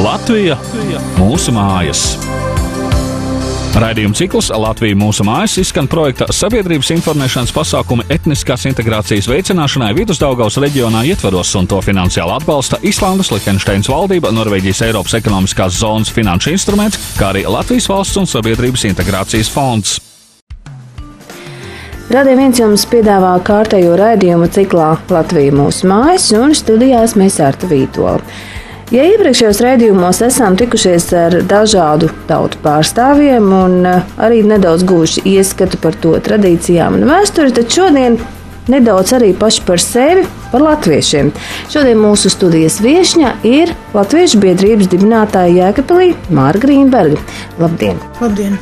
Latvija – mūsu mājas. Raidījuma cikls Latvija – mūsu mājas izskan projekta sabiedrības informēšanas pasākumi etniskās integrācijas veicināšanai Vidusdaugavas reģionā ietvaros, un to finansiāli atbalsta Islandes, Lihenšteinas valdība, Norvēģijas Eiropas ekonomiskās zonas finanšu instruments, kā arī Latvijas valsts un sabiedrības integrācijas fonds. Radio 1 jums piedāvā kārtējo raidījumu ciklā Latvija – mūsu mājas, un studijās mēs Arta Vītola. Ja iepriekšējos raidījumos esam tikušies ar dažādu tautu pārstāvjiem un arī nedaudz guvuši ieskatu par to tradīcijām un vēsturi, tad šodien nedaudz arī paši par sevi, par latviešiem. Šodien mūsu studijas viešņa ir Latviešu biedrības dibinātāja Jēkabpilī Māra Grīnberga. Labdien! Labdien!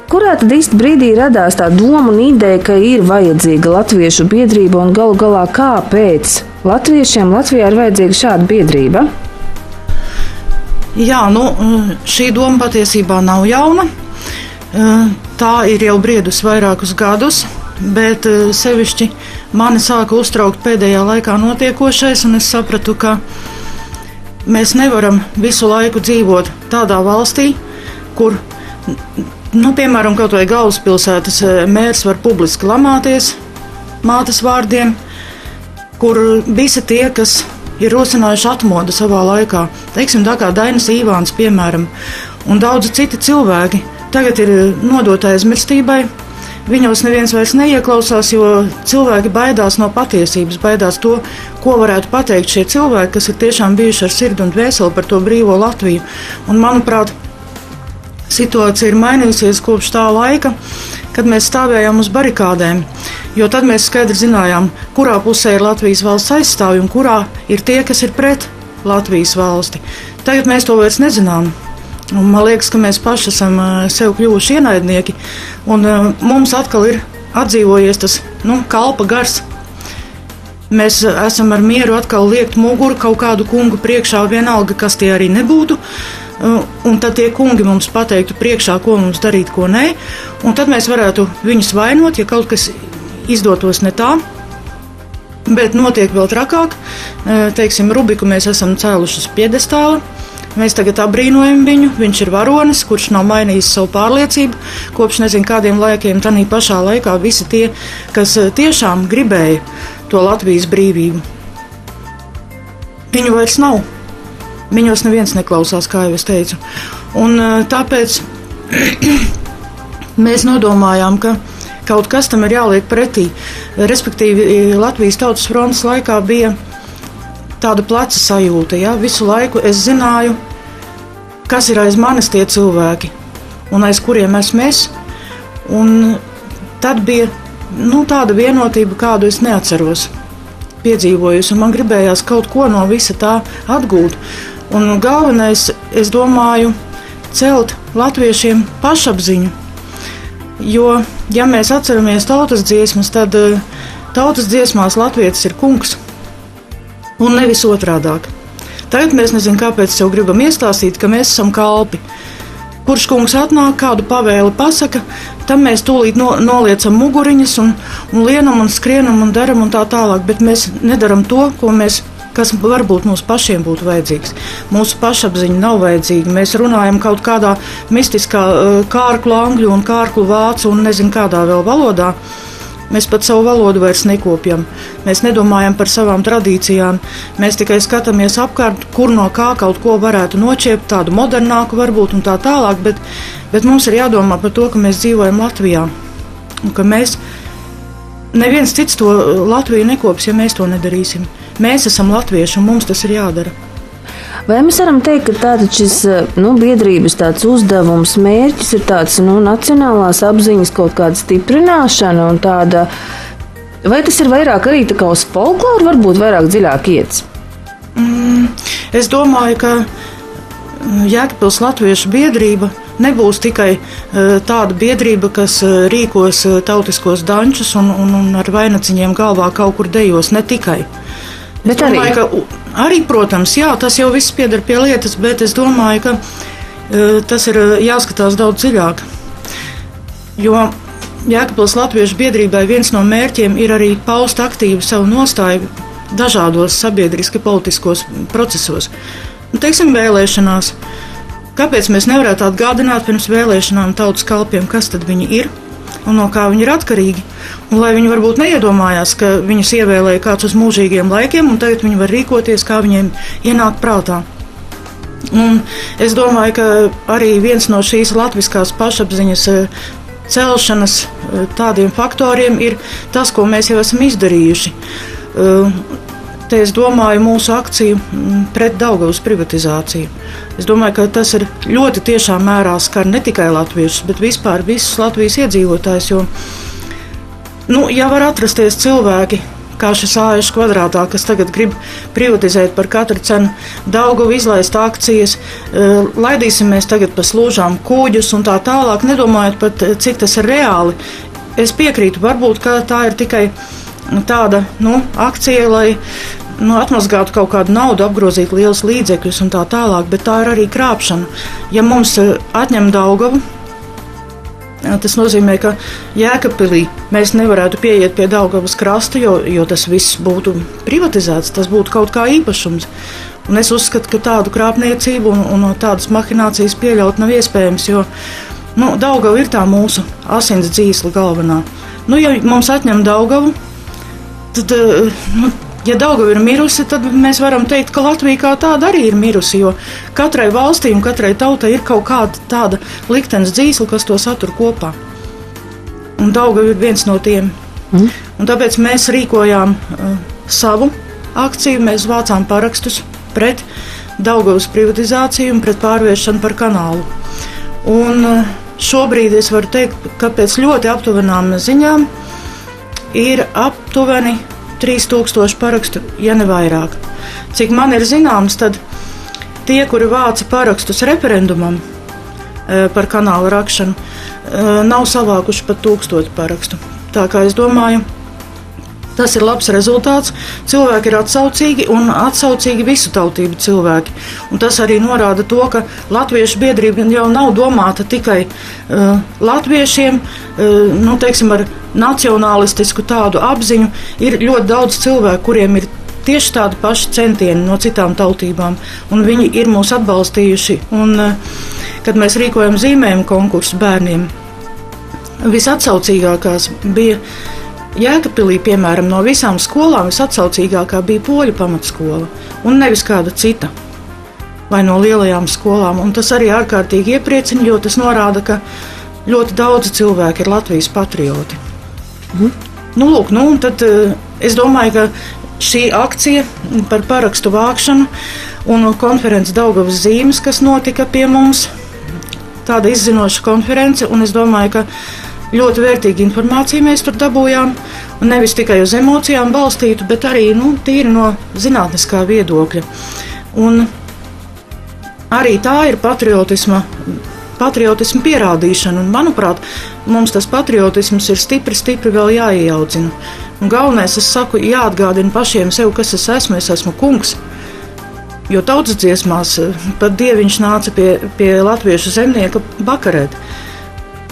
Kurā tad īsti brīdī radās tā doma un ideja, ka ir vajadzīga Latviešu biedrība un galu galā kāpēc latviešiem Latvijā ir vajadzīga šāda biedrība? Jā, šī doma patiesībā nav jauna. Tā ir jau briedus vairākus gadus, bet sevišķi mani sāka uztraukt pēdējā laikā notiekošais, un es sapratu, ka mēs nevaram visu laiku dzīvot tādā valstī, kur, piemēram, kaut vai galvaspilsētas mērs var publiski lamāties mātes vārdiem, kur visi tie, kas ir rosinājuši atmodu savā laikā, teiksim, tā kā Dainis Īvāns, piemēram, un daudzi citi cilvēki, tagad ir nodoti aizmirstībai. Viņos neviens vairs neieklausās, jo cilvēki baidās no patiesības, baidās to, ko varētu pateikt šie cilvēki, kas ir tiešām bijuši ar sirdi un dvēseli par to brīvo Latviju. Un, manuprāt, situācija ir mainījusies kopš tā laika, kad mēs stāvējām uz barikādēm, jo tad mēs skaidri zinājām, kurā pusē ir Latvijas valsts aizstāvji un kurā ir tie, kas ir pret Latvijas valsti. Tagad mēs to vairs nezinām. Un man liekas, ka mēs paši esam sev kļuvuši ienaidnieki, un mums atkal ir atdzīvojies tas kalpa gars. Mēs esam ar mieru atkal liekt muguru kaut kādu kungu priekšā, vienalga, kas tie arī nebūtu. Un tad tie kungi mums pateiktu priekšā, ko mums darīt, ko nē. Un tad mēs varētu viņus vainot, ja kaut kas izdotos ne tā. Bet notiek vēl trakāk. Teiksim, Rubiku mēs esam cēluši uz piedestāla. Mēs tagad apbrīnojam viņu. Viņš ir varonis, kurš nav mainījis savu pārliecību. Kopš nezinu kādiem laikiem, tanī pašā laikā visi tie, kas tiešām gribēja to Latvijas brīvību, viņu vairs nav. Viņos neviens neklausās, kā jau es teicu. Un tāpēc mēs nodomājām, ka kaut kas tam ir jāliek pretī. Respektīvi, Latvijas Tautas frontes laikā bija tāda pleca sajūta. Ja? Visu laiku es zināju, kas ir aiz manis tie cilvēki un aiz kuriem esmu es. Un tad bija tāda vienotība, kādu es neatceros piedzīvojusi, un man gribējās kaut ko no visa tā atgūt. Un galvenais, es domāju, celt latviešiem pašapziņu. Jo, ja mēs atceramies tautas dziesmas, tad tautas dziesmās latvietis ir kungs, un nevis otrādāk. Tagad mēs nezinām, kāpēc sev gribam iestāstīt, ka mēs esam kalpi. Kurš kungs atnāk, kādu pavēli pasaka, tam mēs tūlīt noliecam muguriņas un lienam un skrienam un daram un tā tālāk, bet mēs nedaram to, kas varbūt mums pašiem būtu vajadzīgs. Mūsu pašapziņa nav vajadzīga. Mēs runājam kaut kādā mistiskā kārklu angļu un kārklu vācu un nezinu kādā vēl valodā. Mēs pat savu valodu vairs nekopjam. Mēs nedomājam par savām tradīcijām. Mēs tikai skatāmies apkārt, kur no kā kaut ko varētu noķiept, tādu modernāku varbūt un tā tālāk, bet mums ir jādomā par to, ka mēs dzīvojam Latvijā. Un ka neviens cits to Latviju nekops, ja mēs to nedarīsim. Mēs esam latvieši, un mums tas ir jādara. Vai mēs varam teikt, ka tātad šis biedrības tāds uzdevums, mērķis ir tāds nacionālās apziņas kaut kāda stiprināšana un tāda, vai tas ir vairāk arī tā kā uz folkloru, varbūt vairāk dziļāk iets? Es domāju, ka Jēkabpils Latviešu biedrība nebūs tikai tāda biedrība, kas rīkos tautiskos dančus un ar vainaciņiem galvā kaut kur dejos, ne tikai. Bet arī, protams, jā, tas jau viss pieder pie lietas, bet es domāju, ka tas ir jāskatās daudz dziļāk. Jo Jēkabpils Latviešu biedrībai viens no mērķiem ir arī paust aktīvi savu nostāju dažādos sabiedriski politiskos procesos. teiksim, vēlēšanās. Kāpēc mēs nevarētu atgādināt pirms vēlēšanām tautas kalpiem, kas tad viņi ir un no kā viņi ir atkarīgi? Un lai viņi varbūt neiedomājās, ka viņus ievēlēja kāds uz mūžīgiem laikiem, un tagad viņi var rīkoties, kā viņiem ienāk prātā. Un es domāju, ka arī viens no šīs latviskās pašapziņas celšanas tādiem faktoriem ir tas, ko mēs jau esam izdarījuši. Te es domāju mūsu akciju pret Daugavas privatizāciju. Es domāju, ka tas ir ļoti tiešā mērā skar ne tikai latviešus, bet vispār visus Latvijas iedzīvotājus, jo, ja var atrasties cilvēki, kā šis AEŠ kvadrātā, kas tagad grib privatizēt par katru cenu Daugavu, izlaist akcijas, laidīsimies tagad pa slūžām kūģus un tā tālāk, nedomājot pat, cik tas ir reāli. Es piekrītu, varbūt, ka tā ir tikai tāda akcija, lai atmazgātu kaut kādu naudu, apgrozītu lielus līdzekļus un tā tālāk, bet tā ir arī krāpšana. Ja mums atņem Daugavu, tas nozīmē, ka Jēkabpilī mēs nevarētu pieiet pie Daugavas krasta, jo tas viss būtu privatizēts, tas būtu kaut kā īpašums. Un es uzskatu, ka tādu krāpniecību un tādas mahinācijas pieļaut nav iespējams, jo Daugava ir tā mūsu asins dzīsla galvenā. Ja mums atņem Daugavu, tad, ja Daugava ir mirusi, tad mēs varam teikt, ka Latvija kā tāda arī ir mirusi, jo katrai valstī un katrai tautai ir kaut kāda tāda liktenes dzīsla, kas to satur kopā. Un Daugava ir viens no tiem. Un tāpēc mēs rīkojām savu akciju, mēs vācām parakstus pret Daugavas privatizāciju un pret pārvēršanu par kanālu. Un šobrīd es varu teikt, ka pēc ļoti aptuvenām ziņām ir aptuveni 3000 parakstu, ja ne vairāk. Cik man ir zināms, tad tie, kuri vāca parakstus referendumam par kanāla rakšanu, nav savākuši pat 1000 parakstu. Tā kā es domāju, tas ir labs rezultāts. Cilvēki ir atsaucīgi un atsaucīgi visu tautību cilvēki. Un tas arī norāda to, ka latviešu biedrība jau nav domāta tikai latviešiem, teiksim, ar nacionālistisku tādu apziņu. Ir ļoti daudz cilvēku, kuriem ir tieši tādi paši centieni no citām tautībām, un viņi ir mūs atbalstījuši. Un, kad mēs rīkojam zīmējumu konkursu bērniem, visatsaucīgākās bija Jēkabpilī, piemēram, no visām skolām visatsaucīgākā bija poļu pamatskola un nevis kāda cita vai no lielajām skolām. Un tas arī ārkārtīgi iepriecina, jo tas norāda, ka ļoti daudzi cilvēki ir Latvijas patrioti. Un tad es domāju, ka šī akcija par parakstu vākšanu un konferences Daugavas zīmes, kas notika pie mums, tāda izzinoša konference, un es domāju, ka ļoti vērtīga informācija mēs tur dabūjām, un nevis tikai uz emocijām balstītu, bet arī tīri no zinātniskā viedokļa. Un arī tā ir patriotisma pierādīšana, un manuprāt, mums tas patriotisms ir stipri vēl jāiejaudzina. Un galvenais, es saku, jāatgādina pašiem sev, kas es esmu kungs. Jo tautas dziesmās pat dieviņš nāca pie latviešu zemnieka bakarēt.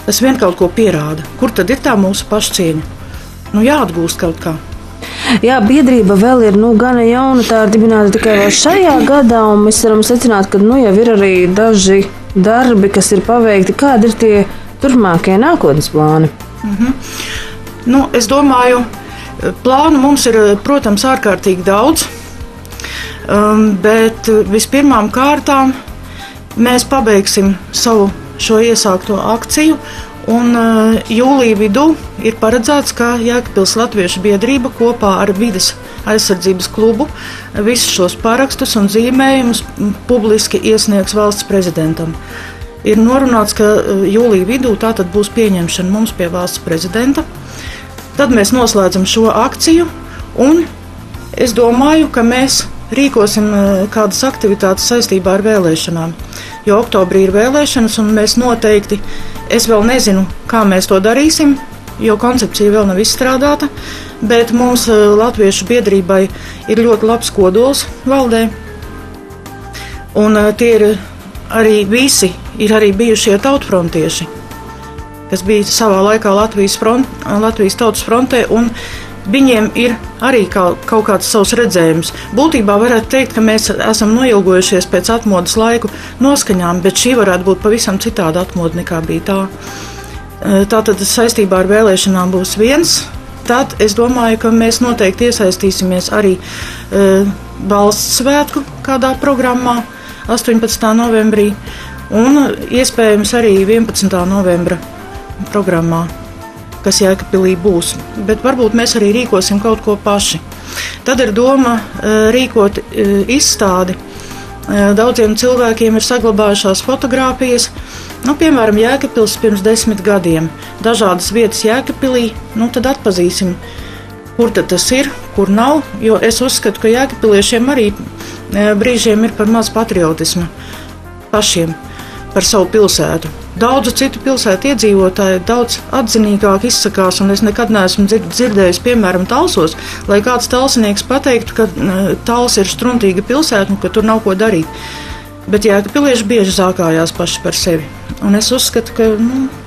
Tas vien kaut ko pierāda. Kur tad ir tā mūsu pašcieņa? Jāatgūst kaut kā. Jā, biedrība vēl ir gana jauna, tā ir dibināta tikai vēl šajā gadā, un mēs varam secināt, ka jau ir arī daži darbi, kas ir paveikti. Kādi ir tie turpmākie nākotnes plāni? Es domāju, plānu mums ir, protams, ārkārtīgi daudz, bet vispirmām kārtām mēs pabeigsim savu šo iesākto akciju, un jūlija vidū ir paredzēts, ka Jēkabpils Latviešu biedrība kopā ar vides aizsardzības klubu visus šos parakstus un zīmējumus publiski iesniegs valsts prezidentam. Ir norunāts, ka jūlija vidū tātad būs pieņemšana mums pie valsts prezidenta. Tad mēs noslēdzam šo akciju, un es domāju, ka mēs rīkosim kādas aktivitātes saistībā ar vēlēšanām. Jo oktobrī ir vēlēšanas, un mēs noteikti, es vēl nezinu, kā mēs to darīsim, jo koncepcija vēl nav izstrādāta, bet mums Latviešu biedrībai ir ļoti labs kodols valdē. Un tie ir arī bijušie tautfrontieši, kas bija savā laikā Latvijas tautas frontē, un viņiem ir arī kaut kāds savs redzējums. Būtībā varētu teikt, ka mēs esam noilgojušies pēc atmodas laiku noskaņām, bet šī varētu būt pavisam citāda atmoda nekā bija tā. Tātad saistībā ar vēlēšanām būs viens. Tad es domāju, ka mēs noteikti iesaistīsimies arī valsts svētku kādā programmā 18. novembrī un iespējams arī 11. novembra programmā, kas Jēkabpilī būs. Bet varbūt mēs arī rīkosim kaut ko paši. Tad ir doma rīkot izstādi. Daudziem cilvēkiem ir saglabājušās fotogrāfijas. Piemēram, Jēkabpils pirms 10 gadiem. Dažādas vietas Jēkabpilī, tad atpazīsim, kur tad tas ir, kur nav. Jo es uzskatu, ka jēkabpiliešiem arī brīžiem ir par maz patriotisma pašiem par savu pilsētu. Daudzu citu pilsētu iedzīvotāji daudz atzinīgāk izsakās, un es nekad neesmu dzirdējis, piemēram, Talsos, lai kāds talsinieks pateiktu, ka Tals ir struntīga pilsēta un ka tur nav ko darīt. Bet jēkabpilieši bieži zākājās paši par sevi. Un es uzskatu, ka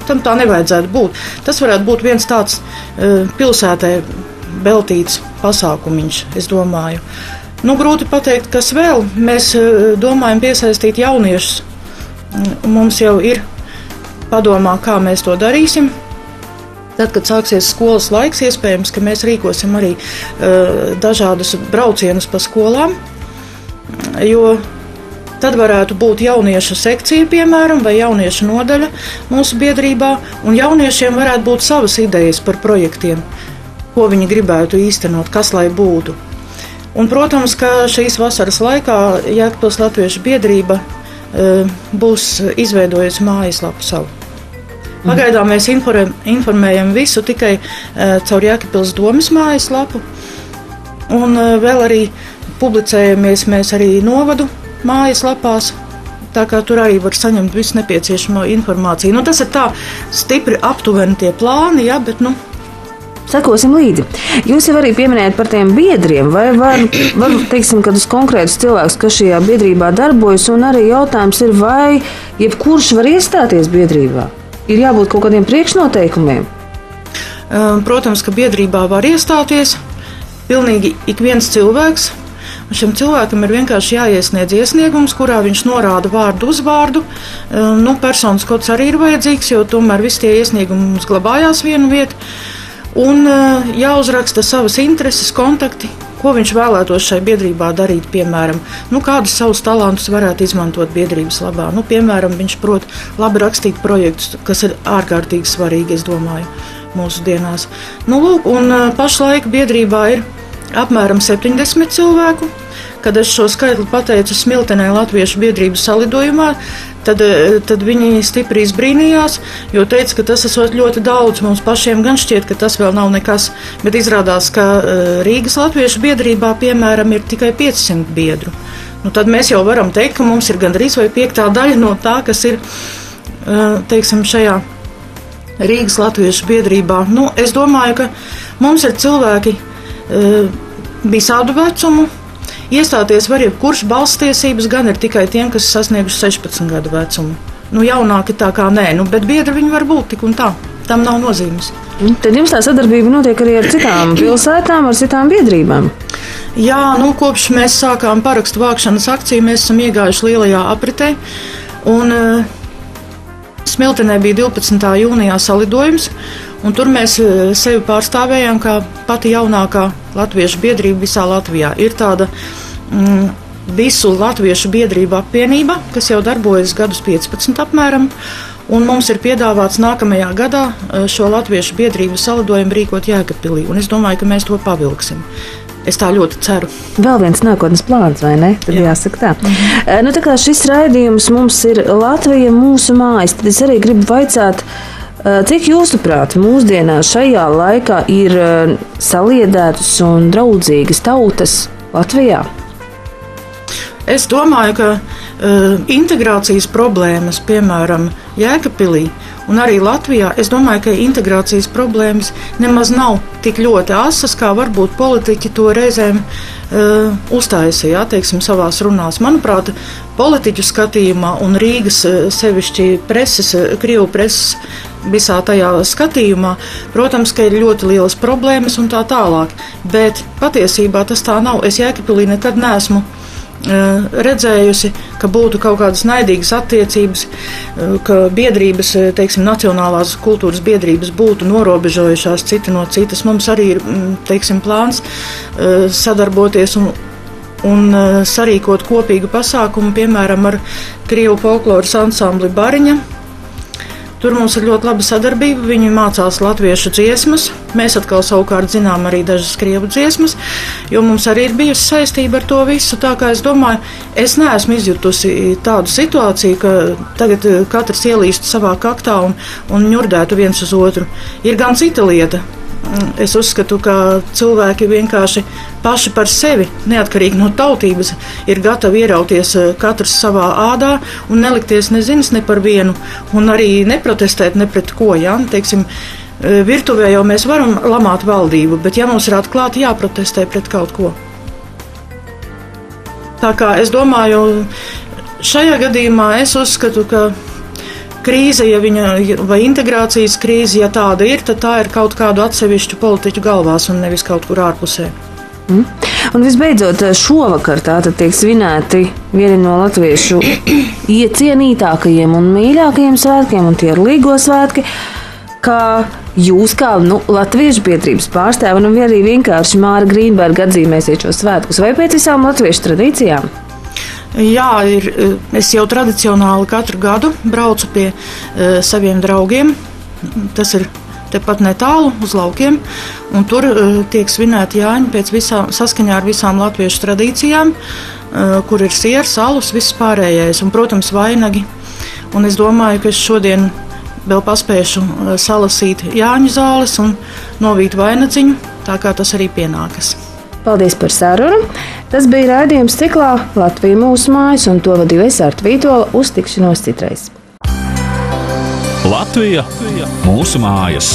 tam tā nevajadzētu būt. Tas varētu būt viens tāds pilsētai veltīts pasākumiņš, es domāju. Grūti pateikt, kas vēl. Mēs domājam piesaistīt jauniešus. Mums jau ir padomā, kā mēs to darīsim. Tad, kad sāksies skolas laiks, iespējams, ka mēs rīkosim arī dažādus braucienus pa skolām, jo tad varētu būt jauniešu sekcija, piemēram, vai jauniešu nodaļa mūsu biedrībā, un jauniešiem varētu būt savas idejas par projektiem, ko viņi gribētu īstenot, kas lai būtu. Un, protams, ka šīs vasaras laikā Jēkabpils Latviešu biedrība būs izveidojusi mājaslapu savu. Pagaidām mēs informējam visu tikai caur Jēkabpils domes mājaslapu, un vēl arī publicējamies mēs arī novadu mājaslapās, tā kā tur arī var saņemt visu nepieciešamo informāciju. Tas ir tā stipri aptuveni tie plāni, bet Sekosim līdzi. Jūs jau arī pieminējat par tiem biedriem, vai var teiksim, kādus konkrētus cilvēkus, kas šajā biedrībā darbojas, un arī jautājums ir, vai jebkurš var iestāties biedrībā? Ir jābūt kaut kādiem priekšnoteikumiem? Protams, ka biedrībā var iestāties pilnīgi ik viens cilvēks. Un šim cilvēkam ir vienkārši jāiesniedz iesniegums, kurā viņš norāda vārdu, uzvārdu. Personas kods arī ir vajadzīgs, jo tomēr visi tie iesniegumi mums glabājās vienu vietu. Un jāuzraksta savas intereses, kontakti, ko viņš vēlētos šai biedrībā darīt, piemēram, kādus savus talantus varētu izmantot biedrības labā. Piemēram, viņš prot labi rakstīt projektus, kas ir ārkārtīgi svarīgi, es domāju, mūsu dienās. Un pašlaik biedrībā ir apmēram 70 cilvēku. Kad es šo skaitli pateicu Smiltenē Latviešu biedrības salidojumā, tad viņi stipri izbrīnījās, jo teica, ka tas esot ļoti daudz. Mums pašiem gan šķiet, ka tas vēl nav nekas, bet izrādās, ka Rīgas Latviešu biedrībā, piemēram, ir tikai 500 biedru. Tad mēs jau varam teikt, ka mums ir gandrīz vai 5. daļa no tā, kas ir, teiksim, šajā Rīgas Latviešu biedrībā. Es domāju, ka mums ir cilvēki visādu vecumu. Iestāties var jebkurš, balsstiesības gan ir tikai tiem, kas sasnieguši 16 gadu vecumu. Jaunāki tā kā nē, bet biedri viņi var būt tik un tā. Tam nav nozīmes. Tad jums tā sadarbība notiek arī ar citām pilsētām, ar citām biedrībām? Jā, kopš mēs sākām parakstu vākšanas akciju, mēs esam iegājuši lielajā apritē. Un Smiltenē bija 12. jūnijā salidojums, un tur mēs sevi pārstāvējām kā pati jaunākā latviešu biedrība visā Latvijā. Ir tāda visu latviešu biedrību apvienība, kas jau darbojas gadus 15 apmēram, un mums ir piedāvāts nākamajā gadā šo latviešu biedrību salidojumu rīkot Jēkabpilī, un es domāju, ka mēs to pavilksim. Es tā ļoti ceru. Vēl viens nākotnes plāns, vai ne? Tad jāsaka tā. Tā kā šis raidījums mums ir Latvija mūsu mājas, tad es arī gribu vaicāt, cik jūsuprāt mūsdienās šajā laikā ir saliedētas un draudzīgas tautas Latvijā? Es domāju, ka integrācijas problēmas, piemēram, Jēkabpilī un arī Latvijā, es domāju, ka integrācijas problēmas nemaz nav tik ļoti asas, kā varbūt politiķi to reizēm uztaisīja, teiksim, savās runās. Manuprāt, politiķu skatījumā un Rīgas sevišķi preses, Krievu preses visā tajā skatījumā. Protams, ka ir ļoti lielas problēmas un tā tālāk, bet patiesībā tas tā nav. Es Jēkabpilī nekad neesmu redzējusi, ka būtu kaut kādas naidīgas attiecības, ka biedrības, teiksim, nacionālās kultūras biedrības būtu norobežojušās cita no citas. Mums arī ir, teiksim, plāns sadarboties un sarīkot kopīgu pasākumu, piemēram, ar Krievu folkloras ansambli Bariņa. Tur mums ir ļoti laba sadarbība, viņi mācās latviešu dziesmas, mēs atkal savukārt zinām arī dažas krievu dziesmas, jo mums arī ir bijusi saistība ar to visu, tā kā es domāju, es neesmu izjutusi tādu situāciju, ka tagad katrs ielīst savā kaktā un ņurdētu viens uz otru. Ir gan cita lieta. Es uzskatu, ka cilvēki vienkārši paši par sevi, neatkarīgi no tautības, ir gatavi ierauties katrs savā ādā un nelikties nezinis ne par vienu, un arī neprotestēt ne pret ko. Ja? Teiksim, virtuvē jau mēs varam lamāt valdību, bet ja mums ir atklāti jāprotestē pret kaut ko. Tā kā es domāju, šajā gadījumā es uzskatu, ka krīze, vai integrācijas krīze, ja tāda ir, tad tā ir kaut kādu atsevišķu politiķu galvās un nevis kaut kur ārpusē. Un visbeidzot, šovakar tātad tiek svinēti vieni no latviešu iecienītākajiem un mīļākajiem svētkiem, un tie ir Līgo svētki, kā jūs kā latviešu biedrības pārstāvi un arī vienkārši Māra Grīnberga atzīmēsiet šos svētkus vai pēc visām latviešu tradīcijām? Jā, es jau tradicionāli katru gadu braucu pie saviem draugiem. Tas ir tepat netālu uz laukiem, un tur tiek svinēti Jāņi saskaņā ar visām latviešu tradīcijām, kur ir siers, alus, viss pārējais, un, protams, vainagi. Un es domāju, ka es šodien vēl paspēšu salasīt Jāņu zāles un novīt vainadziņu, tā kā tas arī pienākas. Paldies par sarunu. Tas bija raidījums ciklā Latvija mūsu mājas, un to vadīju es Arta Vītola. Uz tikšanos citreiz. Latvija mūsu mājas.